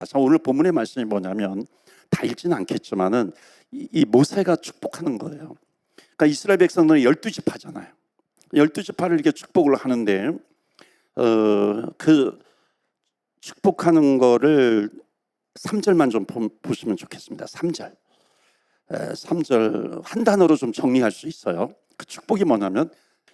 자, 오늘 본문의 말씀이 뭐냐면 다 읽지는 않겠지만은 이 모세가 축복하는 거예요. 그러니까 이스라엘 백성들은 12지파잖아요. 12지파를 이렇게 축복을 하는데 그 축복하는 거를 3절만 좀 보시면 좋겠습니다. 3절. 3절 한 단어로 좀 정리할 수 있어요. 그 축복이 뭐냐면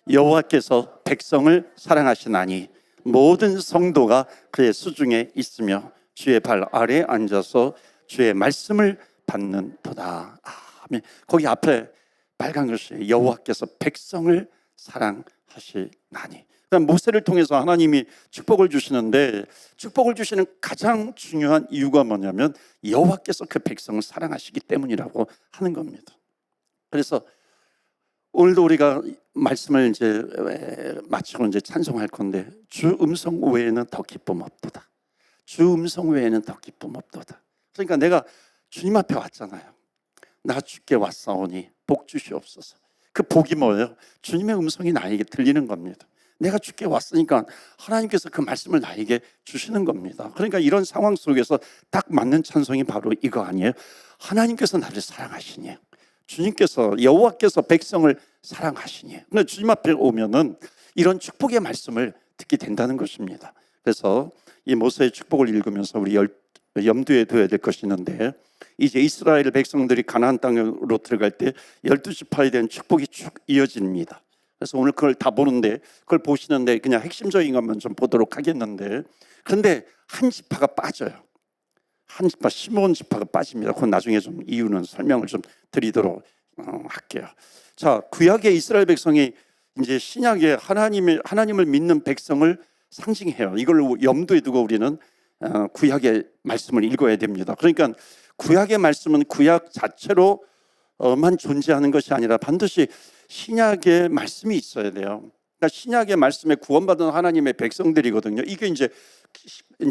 여호와께서 백성을 사랑하시나니 모든 성도가 그의 수중에 있으며 주의 발 아래에 앉아서 주의 말씀을 받는도다. 아멘. 거기 앞에 빨간 글씨 여호와께서 백성을 사랑하시나니. 그러니까 모세를 통해서 하나님이 축복을 주시는데 축복을 주시는 가장 중요한 이유가 뭐냐면 여호와께서 그 백성을 사랑하시기 때문이라고 하는 겁니다. 그래서 오늘도 우리가 말씀을 이제 마치고 이제 찬송할 건데 주 음성 외에는 더 기쁨 없도다. 주 음성 외에는 더 기쁨 없도다. 그러니까 내가 주님 앞에 왔잖아요. 나 주께 왔사오니 복 주시옵소서. 그 복이 뭐예요? 주님의 음성이 나에게 들리는 겁니다. 내가 주께 왔으니까 하나님께서 그 말씀을 나에게 주시는 겁니다. 그러니까 이런 상황 속에서 딱 맞는 찬송이 바로 이거 아니에요? 하나님께서 나를 사랑하시니, 주님께서 여호와께서 백성을 사랑하시니. 근데 주님 앞에 오면은 이런 축복의 말씀을 듣게 된다는 것입니다. 그래서 이 모세의 축복을 읽으면서 우리 염두에 둬야 될 것이 있는데, 이제 이스라엘 백성들이 가나안 땅으로 들어갈 때 12지파에 대한 축복이 쭉 이어집니다. 그래서 오늘 그걸 다 보는데, 그걸 보시는데 그냥 핵심적인 것만 좀 보도록 하겠는데, 그런데 한 지파가 빠져요. 한 지파, 시므온 지파가 빠집니다. 그건 나중에 좀 이유는 설명을 좀 드리도록 할게요. 자, 구약의 이스라엘 백성이 이제 신약의 하나님을 믿는 백성을 상징해요. 이걸 염두에 두고 우리는 구약의 말씀을 읽어야 됩니다. 그러니까 구약의 말씀은 구약 자체로만 존재하는 것이 아니라 반드시 신약의 말씀이 있어야 돼요. 그러니까 신약의 말씀에 구원받은 하나님의 백성들이거든요. 이게 이제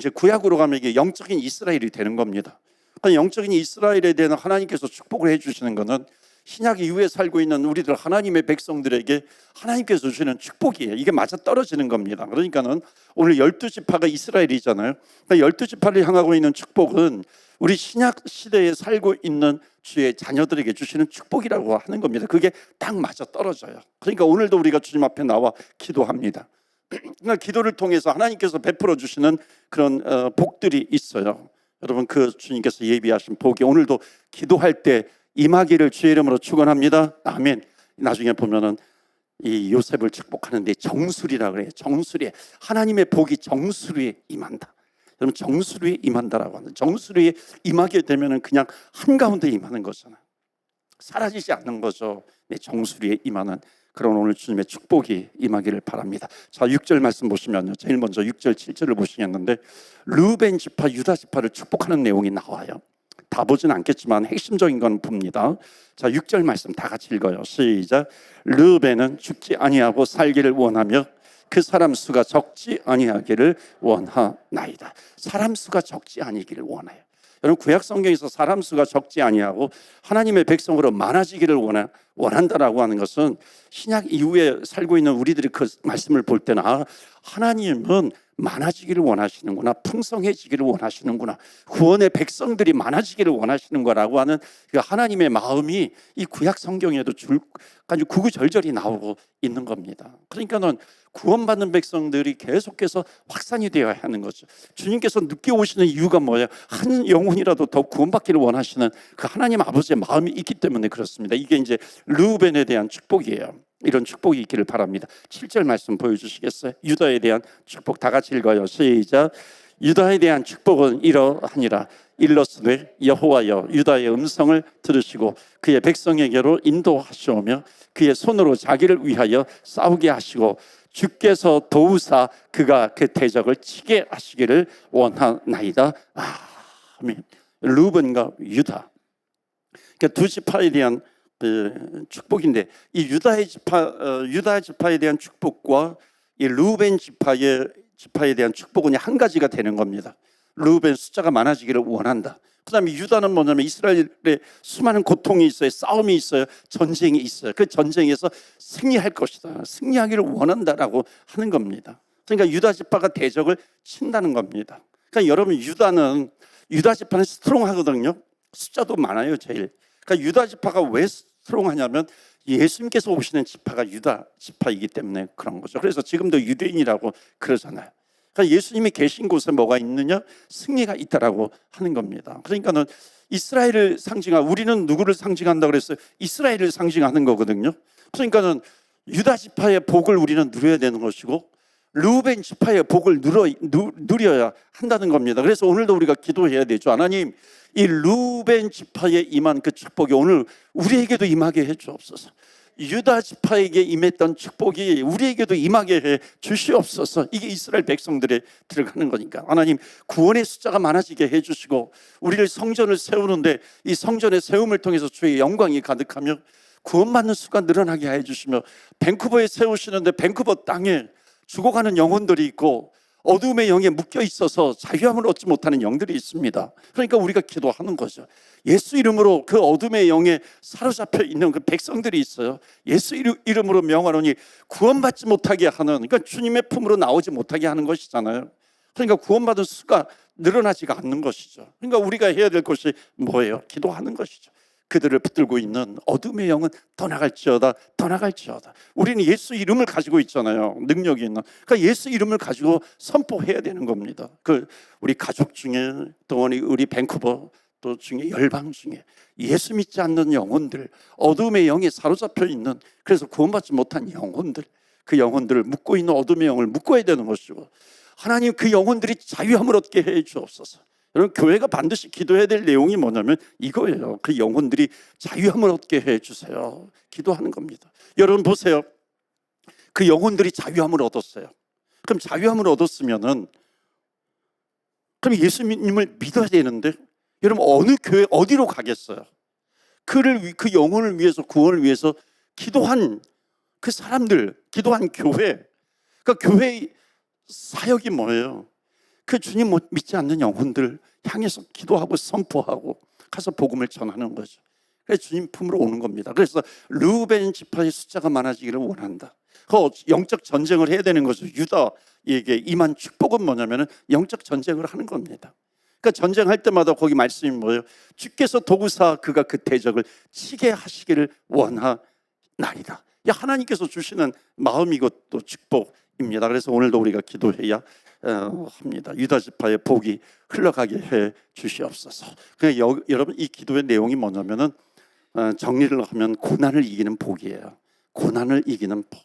구약으로 가면 이게 영적인 이스라엘이 되는 겁니다. 그러니까 영적인 이스라엘에 대한 하나님께서 축복을 해주시는 것은 신약 이후에 살고 있는 우리들 하나님의 백성들에게 하나님께서 주시는 축복이에요. 이게 맞아 떨어지는 겁니다. 그러니까는 오늘 12지파가 이스라엘이잖아요. 그러니까 12지파를 향하고 있는 축복은 우리 신약 시대에 살고 있는 주의 자녀들에게 주시는 축복이라고 하는 겁니다. 그게 딱 맞아 떨어져요. 그러니까 오늘도 우리가 주님 앞에 나와 기도합니다. 그러니까 기도를 통해서 하나님께서 베풀어 주시는 그런 복들이 있어요. 여러분, 그 주님께서 예비하신 복이 오늘도 기도할 때 임하기를 주의 이름으로 축원합니다. 아멘. 나중에 보면은 이 요셉을 축복하는데 정수리라 그래요. 정수리에 하나님의 복이 정수리에 임한다. 여러분, 정수리에 임한다라고 하는, 정수리에 임하게 되면은 그냥 한가운데 임하는 거잖아요. 사라지지 않는 거죠. 네, 정수리에 임하는 그런 오늘 주님의 축복이 임하기를 바랍니다. 자, 6절 말씀 보시면요. 제일 먼저 6절, 7절을 보시겠는데 르우벤 지파, 유다 지파를 축복하는 내용이 나와요. 다 보진 않겠지만 핵심적인 건 봅니다. 자, 6절 말씀 다 같이 읽어요. 시작. 르우벤은 죽지 아니하고 살기를 원하며 그 사람 수가 적지 아니하기를 원하나이다. 사람 수가 적지 아니기를 원해요. 여러분, 구약 성경에서 사람 수가 적지 아니하고 하나님의 백성으로 많아지기를 원한다라고 하는 것은 신약 이후에 살고 있는 우리들이 그 말씀을 볼 때는 하나님은 많아지기를 원하시는구나, 풍성해지기를 원하시는구나, 구원의 백성들이 많아지기를 원하시는 거라고 하는 그 하나님의 마음이 이 구약 성경에도 아주 구구절절히 나오고 있는 겁니다. 그러니까는 구원받는 백성들이 계속해서 확산이 되어야 하는 거죠. 주님께서 늦게 오시는 이유가 뭐예요? 한 영혼이라도 더 구원받기를 원하시는 그 하나님 아버지의 마음이 있기 때문에 그렇습니다. 이게 이제 르우벤에 대한 축복이에요. 이런 축복이 있기를 바랍니다. 7절 말씀 보여주시겠어요? 유다에 대한 축복 다 같이 읽어요. 시작. 유다에 대한 축복은 이러하니라. 일러스되 여호와여 유다의 음성을 들으시고 그의 백성에게로 인도하시오며 그의 손으로 자기를 위하여 싸우게 하시고 주께서 도우사 그가 그 대적을 치게 하시기를 원하나이다. 아멘. 르우벤과 유다, 그러니까 두 지파에 대한 축복인데, 이 유다 지파에 대한 축복과 이 르우벤 지파에 대한 축복은 한 가지가 되는 겁니다. 르우벤 숫자가 많아지기를 원한다. 그다음에 유다는 뭐냐면 이스라엘에 수많은 고통이 있어요, 싸움이 있어요, 전쟁이 있어요. 그 전쟁에서 승리할 것이다, 승리하기를 원한다라고 하는 겁니다. 그러니까 유다 지파가 대적을 친다는 겁니다. 그러니까 그러니까 여러분 유다 지파는 스트롱하거든요. 숫자도 많아요, 제일. 그러니까 유다 지파가 왜 스트롱하냐면 예수님께서 오시는 지파가 유다 지파이기 때문에 그런 거죠. 그래서 지금도 유대인이라고 그러잖아요. 그러니까 예수님이 계신 곳에 뭐가 있느냐? 승리가 있다라고 하는 겁니다. 그러니까는 이스라엘을 상징하고, 우리는 누구를 상징한다고 그랬어요? 이스라엘을 상징하는 거거든요. 그러니까는 유다 지파의 복을 우리는 누려야 되는 것이고 르우벤 지파의 복을 누려야 한다는 겁니다. 그래서 오늘도 우리가 기도해야 되죠. 하나님, 이 르우벤 지파에 임한 그 축복이 오늘 우리에게도 임하게 해 주옵소서. 유다 지파에게 임했던 축복이 우리에게도 임하게 해 주시옵소서. 이게 이스라엘 백성들에 들어가는 거니까 하나님, 구원의 숫자가 많아지게 해 주시고 우리를 성전을 세우는데 이 성전의 세움을 통해서 주의 영광이 가득하며 구원받는 수가 늘어나게 해 주시며, 밴쿠버에 세우시는데 밴쿠버 땅에 죽어가는 영혼들이 있고 어둠의 영에 묶여 있어서 자유함을 얻지 못하는 영들이 있습니다. 그러니까 우리가 기도하는 거죠. 예수 이름으로 그 어둠의 영에 사로잡혀 있는 그 백성들이 있어요. 예수 이름으로 명하노니 구원받지 못하게 하는, 그러니까 주님의 품으로 나오지 못하게 하는 것이잖아요. 그러니까 구원받은 수가 늘어나지가 않는 것이죠. 그러니까 우리가 해야 될 것이 뭐예요? 기도하는 것이죠. 그들을 붙들고 있는 어둠의 영은 떠나갈지어다, 떠나갈지어다. 우리는 예수 이름을 가지고 있잖아요. 능력이 있는. 그러니까 예수 이름을 가지고 선포해야 되는 겁니다. 우리 가족 중에, 또 우리 밴쿠버 또 중에, 열방 중에 예수 믿지 않는 영혼들, 어둠의 영에 사로잡혀 있는, 그래서 구원받지 못한 영혼들, 그 영혼들을 묶고 있는 어둠의 영을 묶어야 되는 것이고, 하나님 그 영혼들이 자유함을 얻게 해 주옵소서. 여러분, 교회가 반드시 기도해야 될 내용이 뭐냐면 이거예요. 그 영혼들이 자유함을 얻게 해 주세요. 기도하는 겁니다. 여러분 보세요. 그 영혼들이 자유함을 얻었어요. 그럼 자유함을 얻었으면은, 그럼 예수님을 믿어야 되는데 여러분 어느 교회 어디로 가겠어요? 그 영혼을 위해서, 구원을 위해서 기도한 그 사람들, 기도한 교회. 그러니까 교회의 사역이 뭐예요? 그 주님 믿지 않는 영혼들 향해서 기도하고 선포하고 가서 복음을 전하는 거죠. 그래서 주님 품으로 오는 겁니다. 그래서 르우벤 지파의 숫자가 많아지기를 원한다. 그 영적 전쟁을 해야 되는 거죠. 유다에게 임한 축복은 뭐냐면은 영적 전쟁을 하는 겁니다. 그러니까 전쟁할 때마다 거기 말씀이 뭐예요? 주께서 도구사 그가 그 대적을 치게 하시기를 원하나이다. 하나님께서 주시는 마음이고 또 축복입니다. 그래서 오늘도 우리가 기도해야 합니다. 유다 지파의 복이 흘러가게 해 주시옵소서. 그러니까 여러분, 이 기도의 내용이 뭐냐면은 정리를 하면 고난을 이기는 복이에요. 고난을 이기는 복.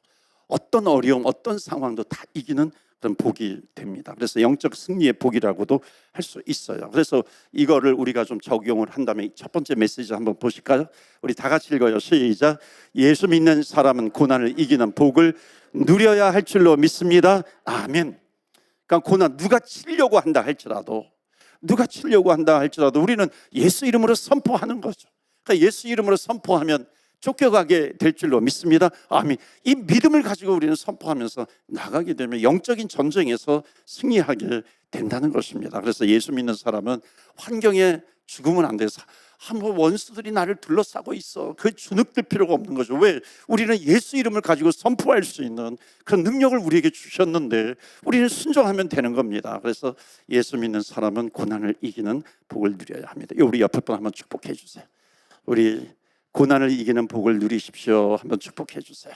어떤 어려움, 어떤 상황도 다 이기는 그런 복이 됩니다. 그래서 영적 승리의 복이라고도 할 수 있어요. 그래서 이거를 우리가 좀 적용을 한다면 첫 번째 메시지 한번 보실까요? 우리 다 같이 읽어요. 시작. 예수 믿는 사람은 고난을 이기는 복을 누려야 할 줄로 믿습니다. 아멘. 그러니까 고난 누가 치려고 한다 할지라도 우리는 예수 이름으로 선포하는 거죠. 그러니까 예수 이름으로 선포하면 쫓겨가게 될 줄로 믿습니다. 아멘. 이 믿음을 가지고 우리는 선포하면서 나가게 되면 영적인 전쟁에서 승리하게 된다는 것입니다. 그래서 예수 믿는 사람은 환경에 죽으면 안 돼서 한번 원수들이 나를 둘러싸고 있어, 그 주눅들 필요가 없는 거죠. 왜? 우리는 예수 이름을 가지고 선포할 수 있는 그런 능력을 우리에게 주셨는데 우리는 순종하면 되는 겁니다. 그래서 예수 믿는 사람은 고난을 이기는 복을 누려야 합니다. 우리 옆에 분 한번 축복해 주세요. 우리 고난을 이기는 복을 누리십시오. 한번 축복해 주세요.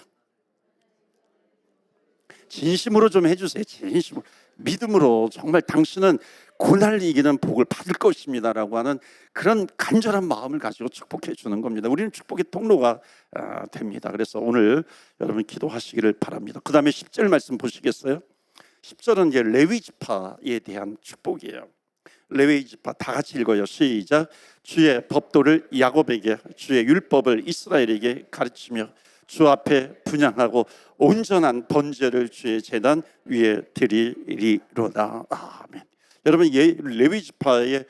진심으로 좀 해주세요. 진심으로, 믿음으로. 정말 당신은 고난을 이기는 복을 받을 것입니다라고 하는 그런 간절한 마음을 가지고 축복해 주는 겁니다. 우리는 축복의 통로가 됩니다. 그래서 오늘 여러분 기도하시기를 바랍니다. 그 다음에 10절 말씀 보시겠어요? 10절은 이제 레위 지파에 대한 축복이에요. 레위 지파 다 같이 읽어요. 시작. 주의 법도를 야곱에게, 주의 율법을 이스라엘에게 가르치며 주 앞에 분향하고 온전한 번제를 주의 제단 위에 드리리로다. 아멘. 여러분, 레위 지파의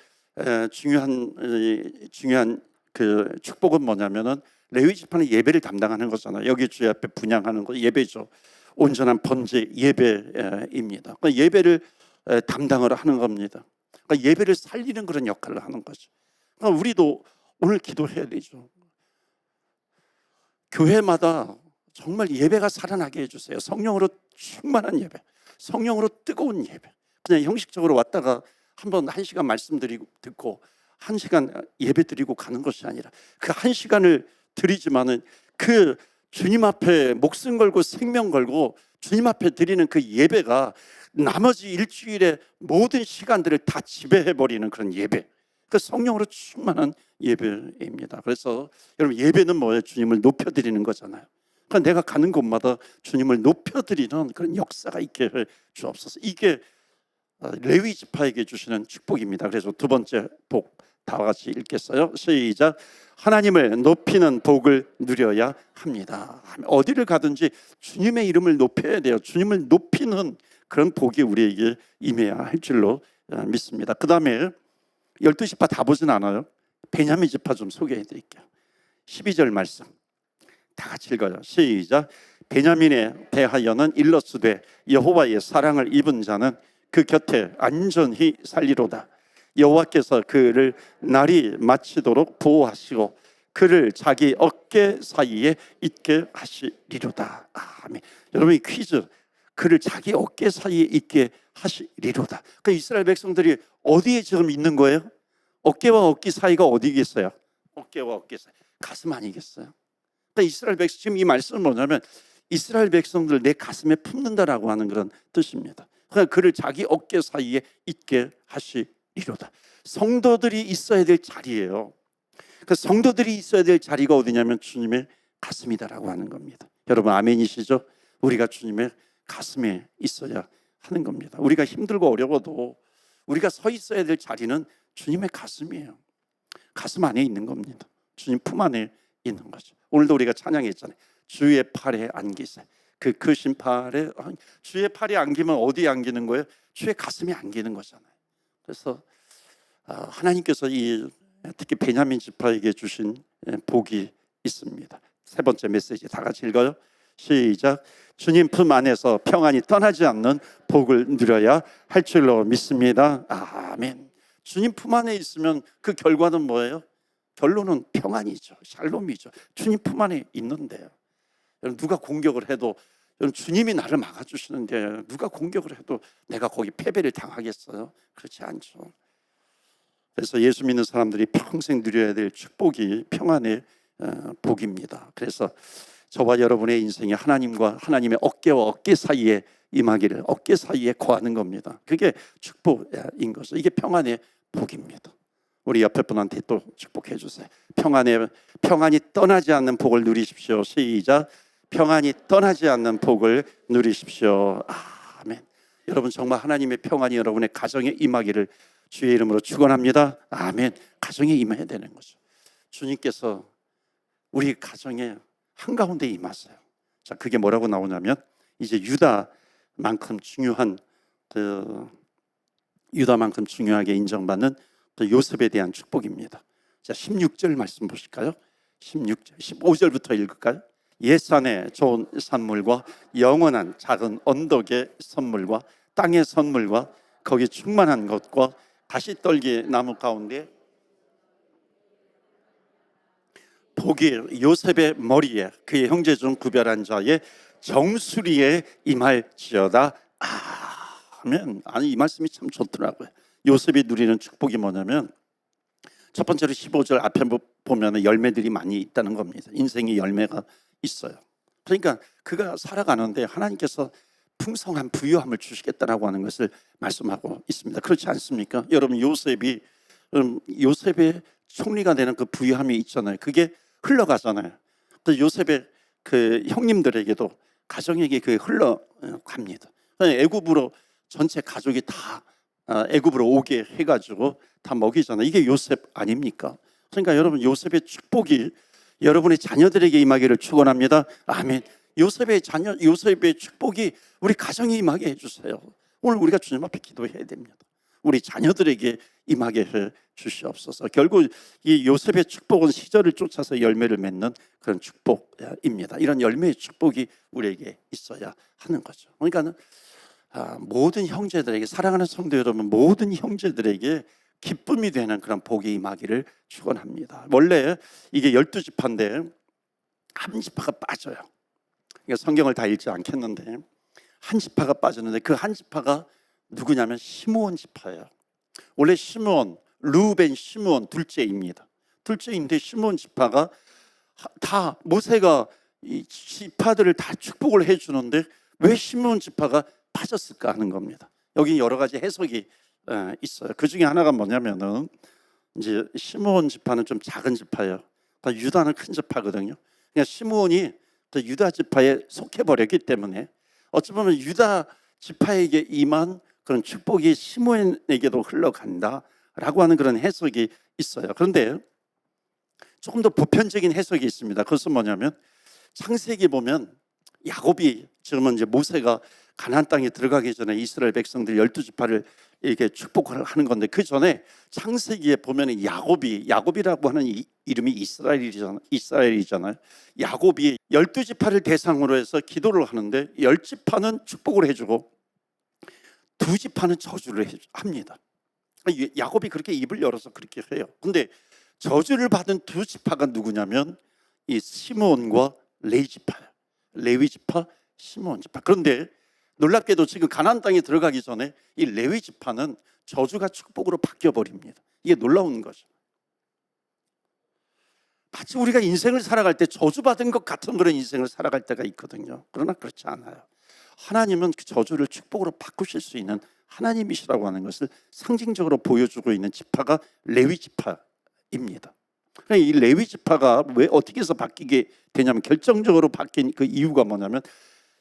중요한 그 축복은 뭐냐면은 레위 지파는 예배를 담당하는 거잖아요. 여기 주의 앞에 분향하는 거 예배죠. 온전한 번제 예배입니다. 그러니까 예배를 담당을 하는 겁니다. 그러니까 예배를 살리는 그런 역할을 하는 거죠. 그러니까 우리도 오늘 기도해야 되죠. 교회마다 정말 예배가 살아나게 해주세요. 성령으로 충만한 예배, 성령으로 뜨거운 예배. 그냥 형식적으로 왔다가 한번 1시간 말씀 듣고 1시간 예배 드리고 가는 것이 아니라 그 1시간을 드리지만은 그 주님 앞에 목숨 걸고 생명 걸고 주님 앞에 드리는 그 예배가 나머지 일주일의 모든 시간들을 다 지배해버리는 그런 예배, 그 성령으로 충만한 예배입니다. 그래서 여러분, 예배는 뭐예요? 주님을 높여드리는 거잖아요. 그러니까 내가 가는 곳마다 주님을 높여드리는 그런 역사가 있게 해 주옵소서. 이게 레위 지파에게 주시는 축복입니다. 그래서 두 번째 복 다 같이 읽겠어요. 시작. 하나님을 높이는 복을 누려야 합니다. 어디를 가든지 주님의 이름을 높여야 돼요. 주님을 높이는 그런 복이 우리에게 임해야 할 줄로 믿습니다. 그 다음에 12지파 다 보진 않아요. 베냐민 지파 좀 소개해 드릴게요. 12절 말씀 다 같이 읽어요. 시작. 베냐민에 대하여는 일러스되 여호와의 사랑을 입은 자는 그 곁에 안전히 살리로다. 여호와께서 그를 날이 마치도록 보호하시고 그를 자기 어깨 사이에 있게 하시리로다. 아멘. 여러분, 이 퀴즈, 그를 자기 어깨 사이에 있게 하시리로다. 그 이스라엘 백성들이 어디에 지금 있는 거예요? 어깨와 어깨 사이가 어디겠어요? 어깨와 어깨 사이, 가슴 아니겠어요? 그러니까 이스라엘 백성, 지금 이 말씀은 뭐냐면 이스라엘 백성들 내 가슴에 품는다라고 하는 그런 뜻입니다. 그러니까 그를 자기 어깨 사이에 있게 하시리로다. 성도들이 있어야 될 자리예요. 그 성도들이 있어야 될 자리가 어디냐면 주님의 가슴이다라고 하는 겁니다. 여러분, 아멘이시죠? 우리가 주님의 가슴에 있어야 하는 겁니다. 우리가 힘들고 어려워도 우리가 서 있어야 될 자리는 주님의 가슴이에요. 가슴 안에 있는 겁니다. 주님 품 안에 있는 거죠. 오늘도 우리가 찬양했잖아요. 주의 팔에 안기세. 그 크신 팔에, 주의 팔에 안기면 어디에 안기는 거예요? 주의 가슴에 안기는 거잖아요. 그래서 하나님께서 특히 베냐민 지파에게 주신 복이 있습니다. 세 번째 메시지 다 같이 읽어요. 시작. 주님 품 안에서 평안이 떠나지 않는 복을 누려야 할 줄로 믿습니다. 아멘. 주님 품 안에 있으면 그 결과는 뭐예요? 결론은 평안이죠. 샬롬이죠. 주님 품 안에 있는데요. 여러분, 누가 공격을 해도, 여러분, 주님이 나를 막아주시는데 누가 공격을 해도 내가 거기 패배를 당하겠어요? 그렇지 않죠. 그래서 예수 믿는 사람들이 평생 누려야 될 축복이 평안의 복입니다. 그래서 저와 여러분의 인생이 하나님과 하나님의 어깨와 어깨 사이에 임하기를, 어깨 사이에 거하는 겁니다. 그게 축복인 거죠. 이게 평안의 복입니다. 우리 옆에 분한테 또 축복해 주세요. 평안이 떠나지 않는 복을 누리십시오. 시작. 평안이 떠나지 않는 복을 누리십시오. 아멘. 여러분, 정말 하나님의 평안이 여러분의 가정에 임하기를 주의 이름으로 축원합니다. 아멘. 가정에 임해야 되는 거죠. 주님께서 우리 가정에 한가운데 임하세요. 자, 그게 뭐라고 나오냐면 이제 유다만큼 중요하게 인정받는 요셉에 대한 축복입니다. 자, 16절 말씀 보실까요? 16절, 15절부터 읽을까요? 옛산의 좋은 산물과 영원한 작은 언덕의 선물과 땅의 선물과 거기 충만한 것과 가시떨기 나무 가운데 복이 요셉의 머리에 그의 형제 중 구별한 자의 정수리에 임할지어다. 아멘. 아니, 이 말씀이 참 좋더라고요. 요셉이 누리는 축복이 뭐냐면 첫 번째로 15절 앞에 보면 열매들이 많이 있다는 겁니다. 인생의 열매가 있어요. 그러니까 그가 살아가는데 하나님께서 풍성한 부유함을 주시겠다라고 하는 것을 말씀하고 있습니다. 그렇지 않습니까? 여러분, 요셉의 총리가 되는 그 부유함이 있잖아요. 그게 흘러가잖아요. 또 요셉의 그 형님들에게도 가정에게 그게 흘러갑니다. 애굽으로 전체 가족이 다 애굽으로 오게 해가지고 다 먹이잖아요. 이게 요셉 아닙니까? 그러니까 여러분, 요셉의 축복이 여러분의 자녀들에게 임하기를 축원합니다. 아멘. 요셉의 축복이 우리 가정에 임하게 해주세요. 오늘 우리가 주님 앞에 기도해야 됩니다. 우리 자녀들에게 임하게 해 주시옵소서. 결국 이 요셉의 축복은 시절을 쫓아서 열매를 맺는 그런 축복입니다. 이런 열매의 축복이 우리에게 있어야 하는 거죠. 그러니까 모든 형제들에게, 사랑하는 성도 여러분, 모든 형제들에게 기쁨이 되는 그런 복이 임하기를 축원합니다. 원래 이게 12지파인데 한 지파가 빠져요. 그러니까 성경을 다 읽지 않겠는데 한 지파가 빠졌는데 그 한 지파가 누구냐면 시므온 지파예요. 원래 시므온, 르우벤, 시므온 둘째입니다. 둘째인데 시므온 지파가 다 모세가 이 지파들을 다 축복을 해주는데 왜 시므온 지파가 빠졌을까 하는 겁니다. 여기 여러 가지 해석이 있어요. 그 중에 하나가 뭐냐면은 이제 시므온 지파는 좀 작은 지파예요. 유다는 큰 지파거든요. 그러니까 시므온이 유다 지파에 속해 버렸기 때문에 어찌 보면 유다 지파에게 임한 그런 축복이 시므온에게도 흘러간다라고 하는 그런 해석이 있어요. 그런데 조금 더 보편적인 해석이 있습니다. 그것은 뭐냐면 창세기 보면 야곱이 지금은 이제 모세가 가나안 땅에 들어가기 전에 이스라엘 백성들 12지파를 이렇게 축복을 하는 건데 그 전에 창세기에 보면 야곱이라고 하는 이름이 이스라엘이잖아요. 야곱이 12지파를 대상으로 해서 기도를 하는데 10지파는 축복을 해주고 2지파는 저주를 합니다. 야곱이 그렇게 입을 열어서 그렇게 해요. 근데 저주를 받은 2지파가 누구냐면 이 시므온과 레위지파예요. 레위지파, 시므온지파. 그런데 놀랍게도 지금 가나안 땅에 들어가기 전에 이 레위지파는 저주가 축복으로 바뀌어 버립니다. 이게 놀라운 거죠. 마치 우리가 인생을 살아갈 때 저주받은 것 같은 그런 인생을 살아갈 때가 있거든요. 그러나 그렇지 않아요. 하나님은 그 저주를 축복으로 바꾸실 수 있는 하나님이시라고 하는 것을 상징적으로 보여주고 있는 지파가 레위지파입니다. 이 레위지파가 왜 어떻게 해서 바뀌게 되냐면 결정적으로 바뀐 그 이유가 뭐냐면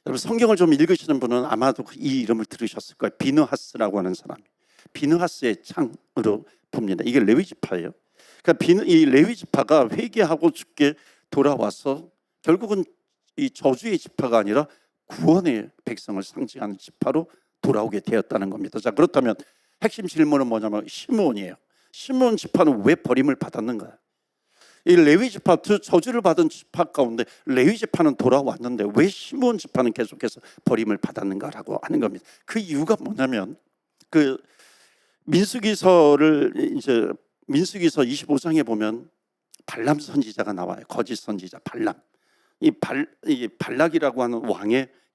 여러분 성경을 좀 읽으시는 분은 아마도 이 이름을 들으셨을 거예요. 비느하스라고 하는 사람. 비느하스의 창으로 봅니다. 이게 레위지파예요. 그러니까 이 레위지파가 회개하고 죽게 돌아와서 결국은 이 저주의 지파가 아니라 구원의 백성을 상징하는 지파로 돌아오게 되었다는 겁니다. 자, 그렇다면 핵심 질문은 뭐냐면 시므온이에요. 시므온 지파는 왜 버림을 받았는가? 이 레위 지파, 저주를 받은 지파 가운데 레위 지파는 돌아왔는데 왜 시므온 지파는 계속해서 버림을 받았는가라고 하는 겁니다. 그 이유가 뭐냐면 그 민수기서 25장에 보면 발람 선지자가 나와요. 거짓 선지자 발람. 이 발락이라고 하는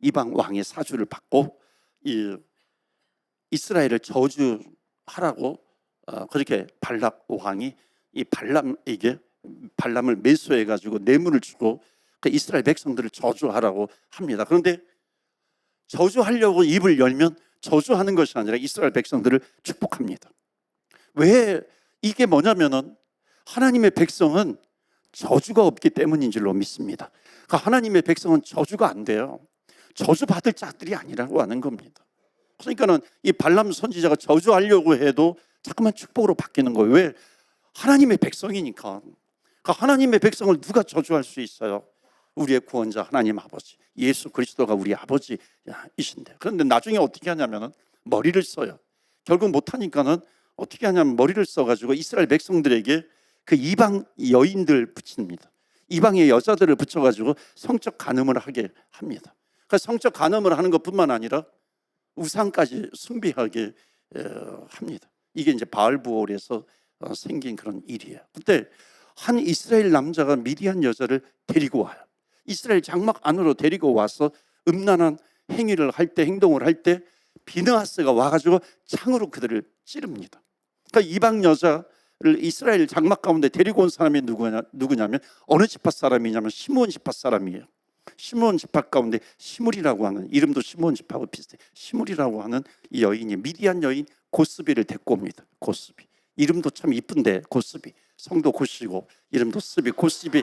이방 왕의 사주를 받고 이 이스라엘을 저주하라고 그렇게 발락 왕이 이 발람을 매수해 가지고 뇌물을 주고 그 이스라엘 백성들을 저주하라고 합니다. 그런데 저주하려고 입을 열면 저주하는 것이 아니라 이스라엘 백성들을 축복합니다. 왜 이게 뭐냐면은 하나님의 백성은 저주가 없기 때문인 줄로 믿습니다. 그러니까 하나님의 백성은 저주가 안 돼요. 저주받을 자들이 아니라고 하는 겁니다. 그러니까는 이 발람 선지자가 저주하려고 해도 자꾸만 축복으로 바뀌는 거예요. 왜? 하나님의 백성이니까. 그러니까 하나님의 백성을 누가 저주할 수 있어요? 우리의 구원자 하나님 아버지 예수 그리스도가 우리 아버지이신데. 그런데 나중에 어떻게 하냐면은 머리를 써요. 결국 못하니까는 어떻게 하냐면 머리를 써가지고 이스라엘 백성들에게 그 이방 여인들 붙입니다. 이방의 여자들을 붙여가지고 성적 간음을 하게 합니다. 그러니까 성적 간음을 하는 것뿐만 아니라 우상까지 숭배하게 합니다. 이게 이제 바알부올에서 생긴 그런 일이에요. 그때 한 이스라엘 남자가 미디안 여자를 데리고 와요. 이스라엘 장막 안으로 데리고 와서 음란한 행동을 할 때 비느하스가 와가지고 창으로 그들을 찌릅니다. 그러니까 이방 여자를 이스라엘 장막 가운데 데리고 온 사람이 누구냐면 어느 지파 사람이냐면 시므온 지파 사람이에요. 시므온 지파 가운데 시므리라고 하는, 이름도 시므온 지파하고 비슷해, 시므리라고 하는 이 여인이 미디안 여인 고스비를 데리고 옵니다. 고스비, 이름도 참 이쁜데 고스비, 성도 고시고 이름도 스비, 고스비,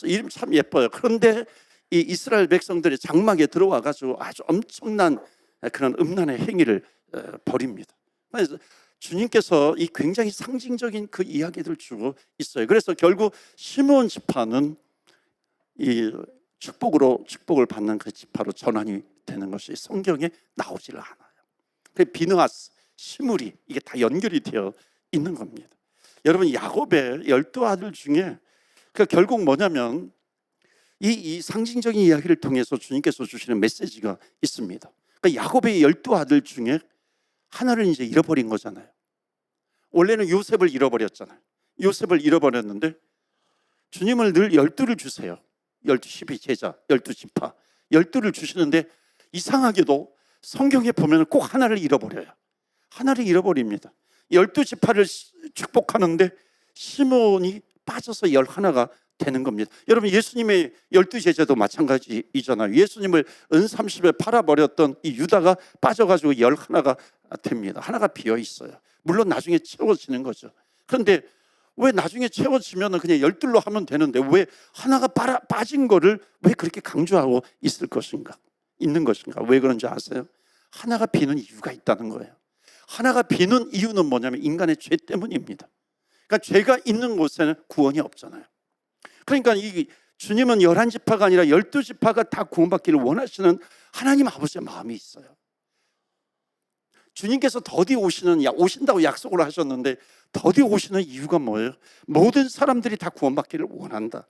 이름 참 예뻐요. 그런데 이 이스라엘 백성들이 장막에 들어와 가지고 아주 엄청난 그런 음란의 행위를 벌입니다. 그래서 주님께서 이 굉장히 상징적인 그 이야기들을 주고 있어요. 그래서 결국 시므온 지파는 이 축복을 받는 그 지파로 전환이 되는 것이 성경에 나오질 않아요. 그 비느하스, 시므리, 이게 다 연결이 되어 있는 겁니다. 여러분, 야곱의 12아들 중에 그 결국 뭐냐면 이 상징적인 이야기를 통해서 주님께서 주시는 메시지가 있습니다. 그러니까 야곱의 12아들 중에 하나를 이제 잃어버린 거잖아요. 원래는 요셉을 잃어버렸잖아요. 요셉을 잃어버렸는데 주님을 늘 12를 주세요. 12 제자, 12지파 12를 주시는데 이상하게도 성경에 보면 꼭 하나를 잃어버려요. 하나를 잃어버립니다. 12지파를 축복하는데 시몬이 빠져서 11가 되는 겁니다. 여러분, 예수님의 12제자도 마찬가지이잖아요. 예수님을 은30에 팔아버렸던 이 유다가 빠져가지고 11가 됩니다. 하나가 비어 있어요. 물론 나중에 채워지는 거죠. 그런데 왜 나중에 채워지면 그냥 12로 하면 되는데 왜 하나가 빠진 거를 왜 그렇게 강조하고 있는 것인가? 왜 그런지 아세요? 하나가 비는 이유가 있다는 거예요. 하나가 비는 이유는 뭐냐면 인간의 죄 때문입니다. 그러니까 죄가 있는 곳에는 구원이 없잖아요. 그러니까 이 주님은 11지파가 아니라 12지파가 다 구원받기를 원하시는 하나님 아버지의 마음이 있어요. 주님께서 더디 오신다고 약속을 하셨는데 더디 오시는 이유가 뭐예요? 모든 사람들이 다 구원받기를 원한다.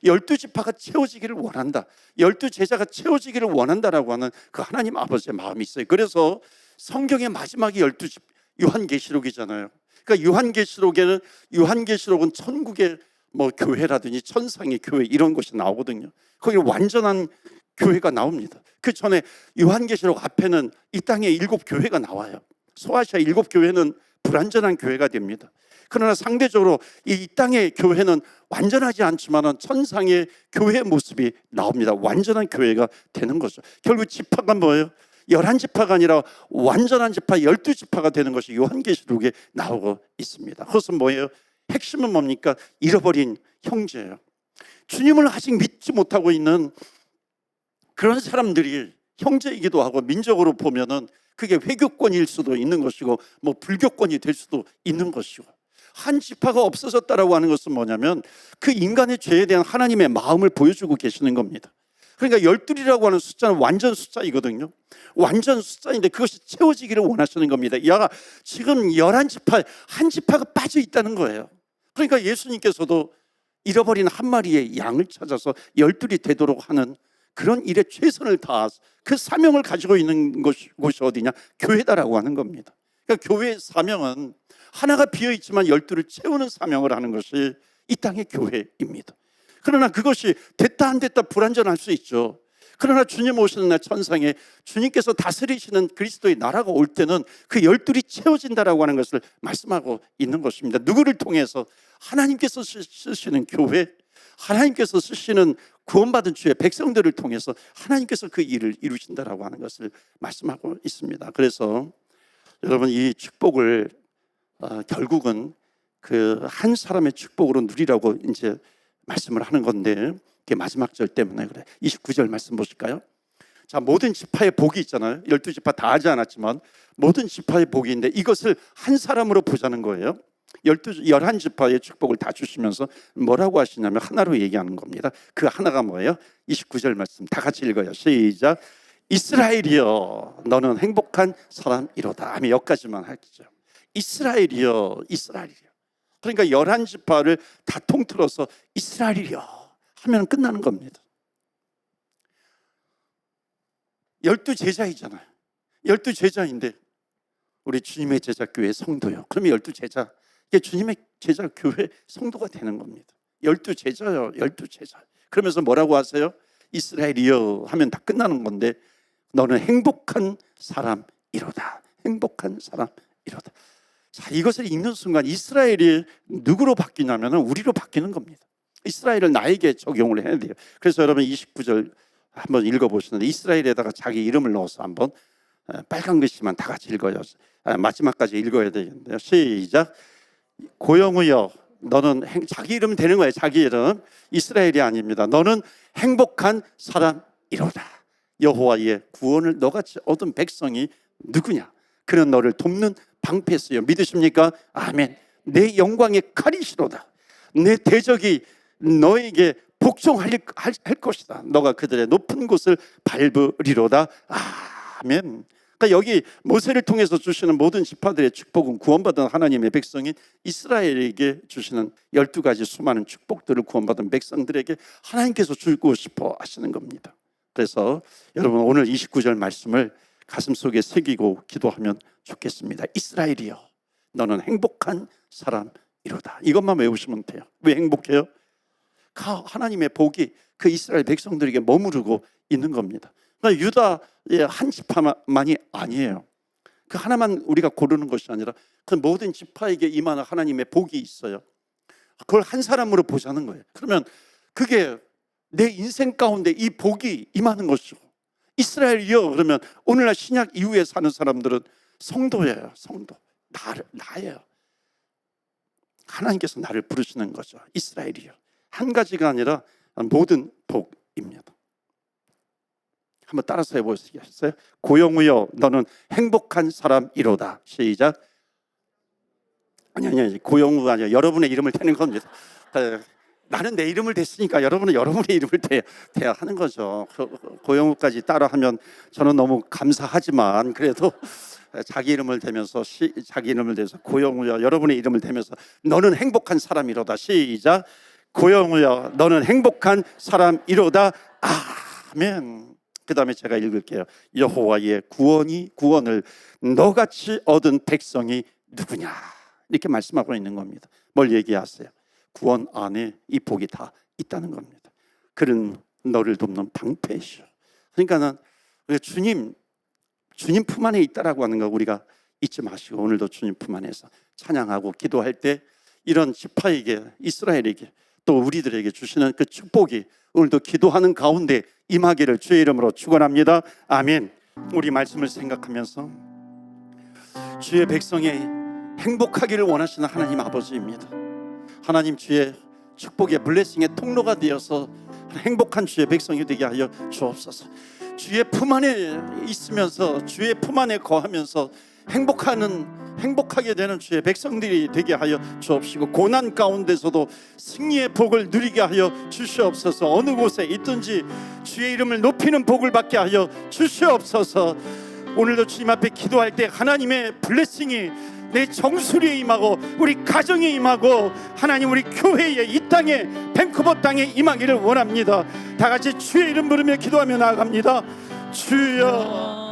12지파가 채워지기를 원한다. 12제자가 채워지기를 원한다라고 하는 그 하나님 아버지의 마음이 있어요. 그래서 성경의 마지막이 12집 요한계시록이잖아요. 그러니까 요한계시록은 천국의 교회라든지 천상의 교회 이런 것이 나오거든요. 거기 완전한 교회가 나옵니다. 그 전에 요한계시록 앞에는 이 땅의 7교회가 나와요. 소아시아 7교회는 불완전한 교회가 됩니다. 그러나 상대적으로 이 땅의 교회는 완전하지 않지만 천상의 교회의 모습이 나옵니다. 완전한 교회가 되는 거죠. 결국 지파가 뭐예요? 11지파가 아니라 완전한 지파 12지파가 되는 것이 요한계시록에 나오고 있습니다. 그것은 뭐예요? 핵심은 뭡니까? 잃어버린 형제예요. 주님을 아직 믿지 못하고 있는 그런 사람들이 형제이기도 하고, 민족으로 보면은 그게 회교권일 수도 있는 것이고 불교권이 될 수도 있는 것이고, 한 지파가 없어졌다라고 하는 것은 뭐냐면 그 인간의 죄에 대한 하나님의 마음을 보여주고 계시는 겁니다. 그러니까 12이라고 하는 숫자는 완전 숫자이거든요. 완전 숫자인데 그것이 채워지기를 원하시는 겁니다. 지금 11지파 한 지파가 빠져 있다는 거예요. 그러니까 예수님께서도 잃어버린 한 마리의 양을 찾아서 12이 되도록 하는 그런 일에 최선을 다해서 그 사명을 가지고 있는 곳이 어디냐? 교회다라고 하는 겁니다. 그러니까 교회의 사명은 하나가 비어있지만 12를 채우는 사명을 하는 것이 이 땅의 교회입니다. 그러나 그것이 됐다 안 됐다 불완전할 수 있죠. 그러나 주님 오시는 날 천상에 주님께서 다스리시는 그리스도의 나라가 올 때는 그 12이 채워진다라고 하는 것을 말씀하고 있는 것입니다. 누구를 통해서? 하나님께서 쓰시는 교회, 하나님께서 쓰시는 구원받은 주의 백성들을 통해서 하나님께서 그 일을 이루신다라고 하는 것을 말씀하고 있습니다. 그래서 여러분, 이 축복을 결국은 그 한 사람의 축복으로 누리라고 이제 말씀을 하는 건데, 그게 마지막 절 때문에 그래. 29절 말씀 보실까요? 자, 모든 지파의 복이 있잖아요. 12지파 다 하지 않았지만 모든 지파의 복이 있는데 이것을 한 사람으로 보자는 거예요. 11지파의 축복을 다 주시면서 뭐라고 하시냐면 하나로 얘기하는 겁니다. 그 하나가 뭐예요? 29절 말씀 다 같이 읽어요. 시작. 이스라엘이여 너는 행복한 사람이로다. 아멘. 여기까지만 할게요. 이스라엘이여, 이스라엘이여. 그러니까 11지파를 다 통틀어서 이스라엘이여 하면 끝나는 겁니다. 12제자이잖아요. 12제자인데 우리 주님의 제자 교회 성도요. 그러면 12제자, 이게 주님의 제자 교회 성도가 되는 겁니다. 12제자요, 12제자. 그러면서 뭐라고 하세요? 이스라엘이여 하면 다 끝나는 건데 너는 행복한 사람이로다. 행복한 사람이로다. 자, 이것을 읽는 순간 이스라엘이 누구로 바뀌냐면 우리로 바뀌는 겁니다. 이스라엘을 나에게 적용을 해야 돼요. 그래서 여러분 29절 한번 읽어보시는데 이스라엘에다가 자기 이름을 넣어서 한번 빨간 글씨만 다 같이 읽어요. 마지막까지 읽어야 되겠는데요. 시작. 고영우여 너는 자기 이름 되는 거예요. 자기 이름. 이스라엘이 아닙니다. 너는 행복한 사람이로다. 여호와의 구원을 너같이 얻은 백성이 누구냐? 그는 너를 돕는 방패쓰여. 믿으십니까? 아멘. 내 영광의 칼이시로다. 내 대적이 너에게 복종할 것이다. 너가 그들의 높은 곳을 밟으리로다. 아멘. 그러니까 여기 모세를 통해서 주시는 모든 지파들의 축복은 구원받은 하나님의 백성인 이스라엘에게 주시는 12가지 수많은 축복들을 구원받은 백성들에게 하나님께서 주고 싶어 하시는 겁니다. 그래서 여러분 오늘 29절 말씀을 가슴속에 새기고 기도하면 좋겠습니다. 이스라엘이여 너는 행복한 사람이로다. 이것만 외우시면 돼요. 왜 행복해요? 하나님의 복이 그 이스라엘 백성들에게 머무르고 있는 겁니다. 그러니까 유다의 한 지파만이 아니에요. 그 하나만 우리가 고르는 것이 아니라 그 모든 지파에게 임하는 하나님의 복이 있어요. 그걸 한 사람으로 보자는 거예요. 그러면 그게 내 인생 가운데 이 복이 임하는 것이고, 이스라엘이요 그러면 오늘날 신약 이후에 사는 사람들은 성도예요. 성도. 나예요. 하나님께서 나를 부르시는 거죠. 이스라엘이요. 한 가지가 아니라 모든 복입니다. 한번 따라서 해보시겠어요? 고영우여 너는 행복한 사람이로다. 시작. 아니 고영우가 아니라 여러분의 이름을 대는 겁니다. 나는 내 이름을 댔으니까 여러분은 여러분의 이름을 대야 하는 거죠. 고영우까지 따라하면 저는 너무 감사하지만 그래도 자기 이름을 대면서 자기 이름을 대서 고영우여 여러분의 이름을 대면서 너는 행복한 사람이로다. 시작. 고영우여 너는 행복한 사람이로다. 아멘. 그 다음에 제가 읽을게요. 여호와의 구원을 너같이 얻은 백성이 누구냐, 이렇게 말씀하고 있는 겁니다. 뭘 얘기하세요? 구원 안에 이 복이 다 있다는 겁니다. 그는 너를 돕는 방패시오. 그러니까는 주님 품 안에 있다라고 하는 거 우리가 잊지 마시고, 오늘도 주님 품 안에서 찬양하고 기도할 때 이런 지파에게, 이스라엘에게, 또 우리들에게 주시는 그 축복이 오늘도 기도하는 가운데 임하기를 주의 이름으로 축원합니다. 아멘. 우리 말씀을 생각하면서 주의 백성이 행복하기를 원하시는 하나님 아버지입니다. 하나님 주의 축복의 블레싱의 통로가 되어서 행복한 주의 백성이 되게 하여 주옵소서. 주의 품 안에 있으면서 주의 품 안에 거하면서 행복하게 되는 주의 백성들이 되게 하여 주옵시고, 고난 가운데서도 승리의 복을 누리게 하여 주시옵소서. 어느 곳에 있든지 주의 이름을 높이는 복을 받게 하여 주시옵소서. 오늘도 주님 앞에 기도할 때 하나님의 블레싱이 내 정수리에 임하고 우리 가정에 임하고 하나님 우리 교회에, 이 땅에, 밴쿠버 땅에 임하기를 원합니다. 다 같이 주의 이름 부르며 기도하며 나아갑니다. 주여